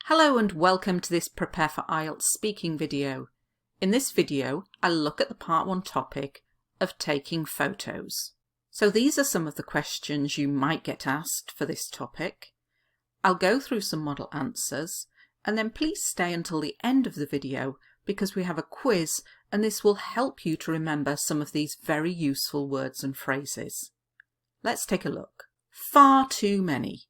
Hello and welcome to this Prepare for IELTS Speaking video. In this video, I'll look at the Part 1 topic of taking photos. So these are some of the questions you might get asked for this topic. I'll go through some model answers and then please stay until the end of the video because we have a quiz and this will help you to remember some of these very useful words and phrases. Let's take a look. Far too many.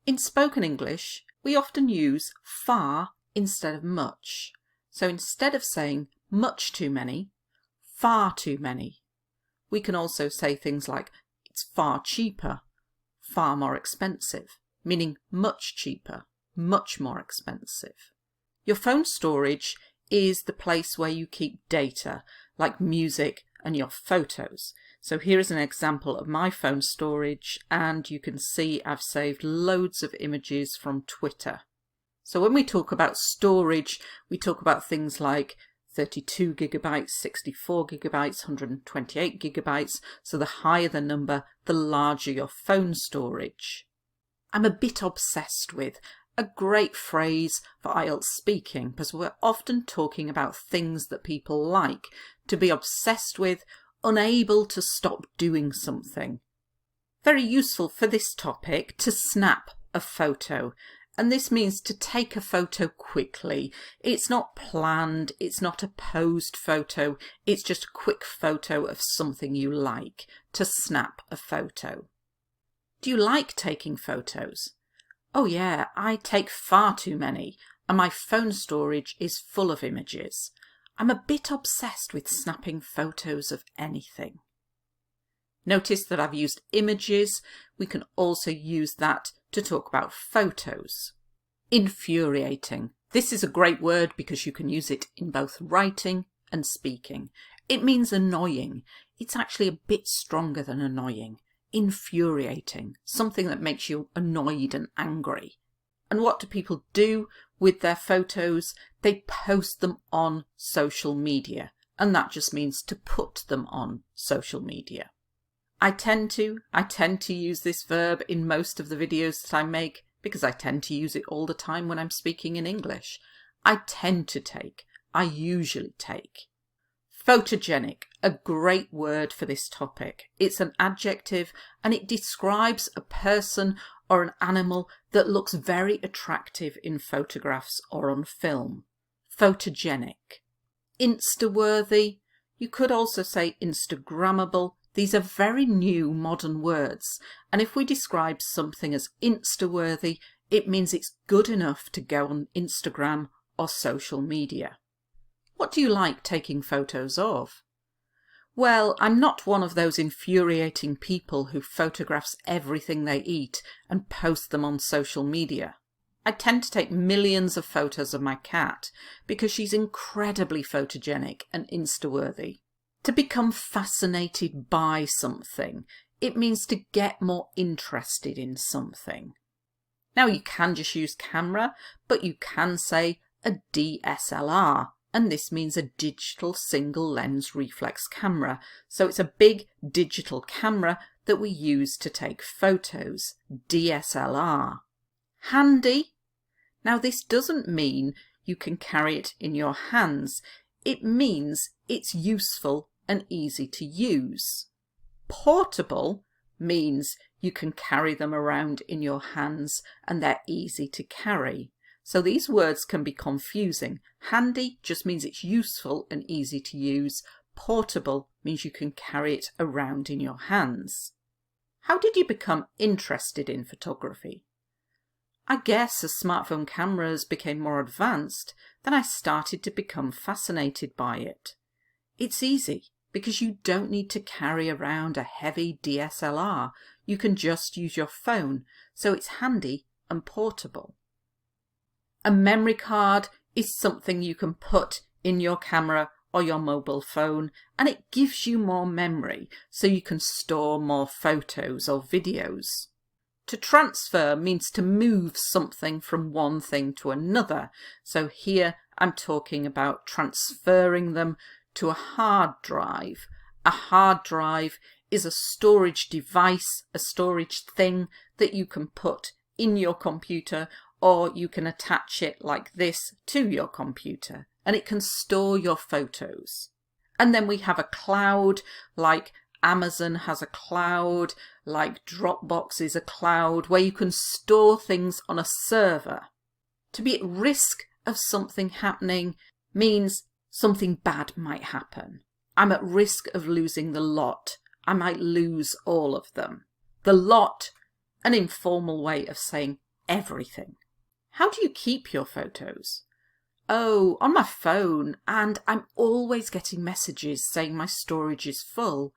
In spoken English, we often use far instead of much. So instead of saying much too many, far too many. We can also say things like it's far cheaper, far more expensive, meaning much cheaper, much more expensive. Your phone storage is the place where you keep data, like music and your photos. So here is an example of my phone storage and you can see I've saved loads of images from Twitter. So when we talk about storage, we talk about things like 32 gigabytes, 64 gigabytes, 128 gigabytes. So the higher the number, the larger your phone storage. I'm a bit obsessed with a great phrase for IELTS speaking because we're often talking about things that people like. To be obsessed with, unable to stop doing something. Very useful for this topic to snap a photo. And this means to take a photo quickly. It's not planned, it's not a posed photo, it's just a quick photo of something you like. To snap a photo. Do you like taking photos? Oh yeah, I take far too many, and my phone storage is full of images. I'm a bit obsessed with snapping photos of anything. Notice that I've used images. We can also use that to talk about photos. Infuriating. This is a great word because you can use it in both writing and speaking. It means annoying. It's actually a bit stronger than annoying. Infuriating. Something that makes you annoyed and angry. And what do people do with their photos? They post them on social media. And that just means to put them on social media. I tend to use this verb in most of the videos that I make because I tend to use it all the time when I'm speaking in English. I tend to take. I usually take. Photogenic, a great word for this topic. It's an adjective and it describes a person or an animal that looks very attractive in photographs or on film. Photogenic. Insta-worthy. You could also say Instagrammable. These are very new modern words. And if we describe something as Insta-worthy, it means it's good enough to go on Instagram or social media. What do you like taking photos of? Well, I'm not one of those infuriating people who photographs everything they eat and post them on social media. I tend to take millions of photos of my cat because she's incredibly photogenic and Insta-worthy. To become fascinated by something, it means to get more interested in something. Now you can just use camera, but you can say a DSLR. And this means a digital single lens reflex camera. So it's a big digital camera that we use to take photos. DSLR. Handy. Now this doesn't mean you can carry it in your hands. It means it's useful and easy to use. Portable means you can carry them around in your hands and they're easy to carry. So these words can be confusing. Handy just means it's useful and easy to use. Portable means you can carry it around in your hands. How did you become interested in photography? I guess as smartphone cameras became more advanced, then I started to become fascinated by it. It's easy because you don't need to carry around a heavy DSLR. You can just use your phone, so it's handy and portable. A memory card is something you can put in your camera or your mobile phone and it gives you more memory so you can store more photos or videos. To transfer means to move something from one thing to another. So here I'm talking about transferring them to a hard drive. A hard drive is a storage device, a storage thing that you can put in your computer or you can attach it like this to your computer and it can store your photos. And then we have a cloud, like Amazon has a cloud, like Dropbox is a cloud, where you can store things on a server. To be at risk of something happening means something bad might happen. I'm at risk of losing the lot. I might lose all of them. The lot, an informal way of saying everything. How do you keep your photos? Oh, on my phone, and I'm always getting messages saying my storage is full.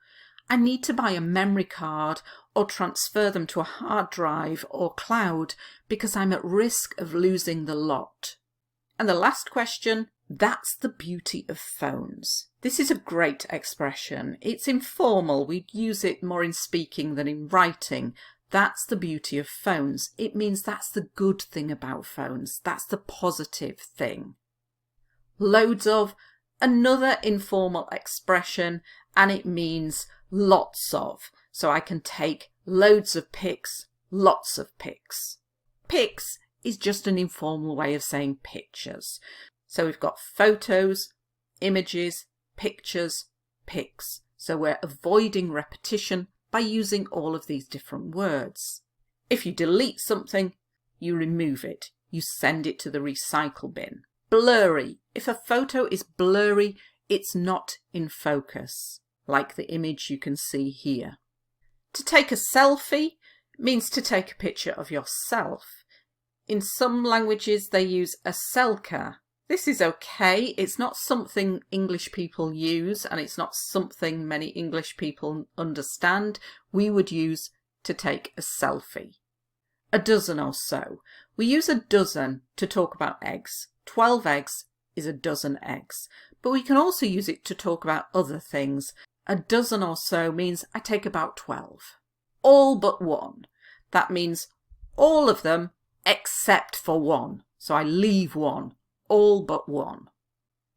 I need to buy a memory card or transfer them to a hard drive or cloud because I'm at risk of losing the lot. And the last question, that's the beauty of phones. This is a great expression. It's informal. We'd use it more in speaking than in writing. That's the beauty of phones. It means that's the good thing about phones. That's the positive thing. Loads of, another informal expression, and it means lots of. So I can take loads of pics, lots of pics. Pics is just an informal way of saying pictures. So we've got photos, images, pictures, pics. So we're avoiding repetition by using all of these different words. If you delete something, you remove it. You send it to the recycle bin. Blurry. If a photo is blurry, it's not in focus, like the image you can see here. To take a selfie means to take a picture of yourself. In some languages they use a selka. This is okay. It's not something English people use, and it's not something many English people understand. We would use to take a selfie. A dozen or so. We use a dozen to talk about eggs. 12 eggs is a dozen eggs. But we can also use it to talk about other things. A dozen or so means I take about 12. All but one. That means all of them except for one. So I leave one. All but one.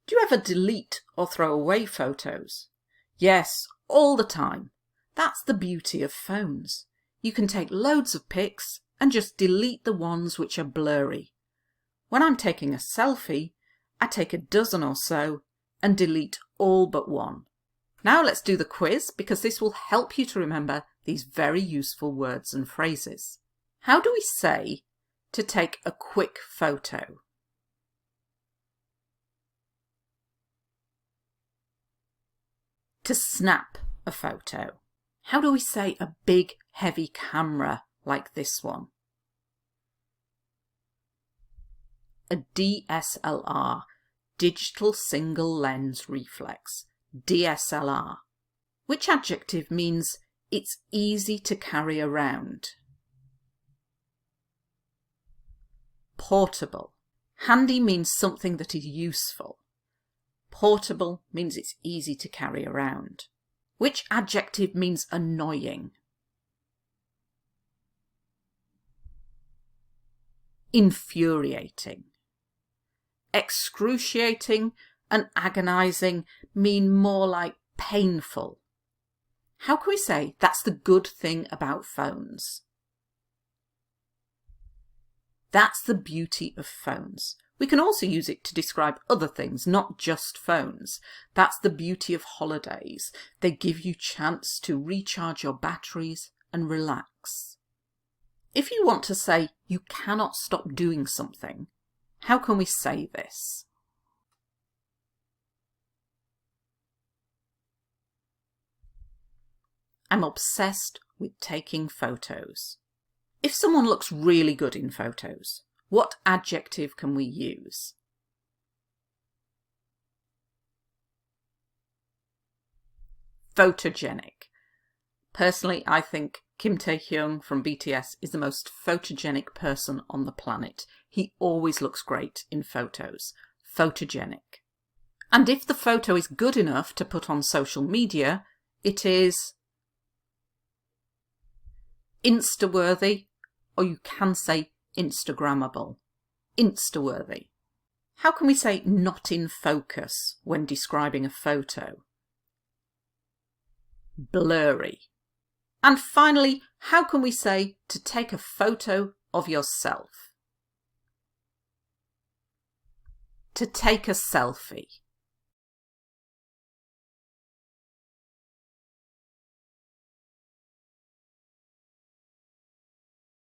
Do you ever delete or throw away photos? Yes, all the time. That's the beauty of phones. You can take loads of pics and just delete the ones which are blurry. When I'm taking a selfie, I take a dozen or so and delete all but one. Now let's do the quiz, because this will help you to remember these very useful words and phrases. How do we say to take a quick photo? To snap a photo. How do we say a big heavy camera like this one? A DSLR, digital single lens reflex, DSLR. Which adjective means it's easy to carry around? Portable. Handy means something that is useful. Portable means it's easy to carry around. Which adjective means annoying? Infuriating. Excruciating and agonizing mean more like painful. How can we say that's the good thing about phones? That's the beauty of phones. We can also use it to describe other things, not just phones. That's the beauty of holidays. They give you chance to recharge your batteries and relax. If you want to say you cannot stop doing something, how can we say this? I'm obsessed with taking photos. If someone looks really good in photos, what adjective can we use? Photogenic. Personally, I think Kim Taehyung from BTS is the most photogenic person on the planet. He always looks great in photos. Photogenic. And if the photo is good enough to put on social media, it is Insta-worthy, or you can say Instagrammable. Insta-worthy. How can we say not in focus when describing a photo? Blurry. And finally, how can we say to take a photo of yourself? to take a selfie.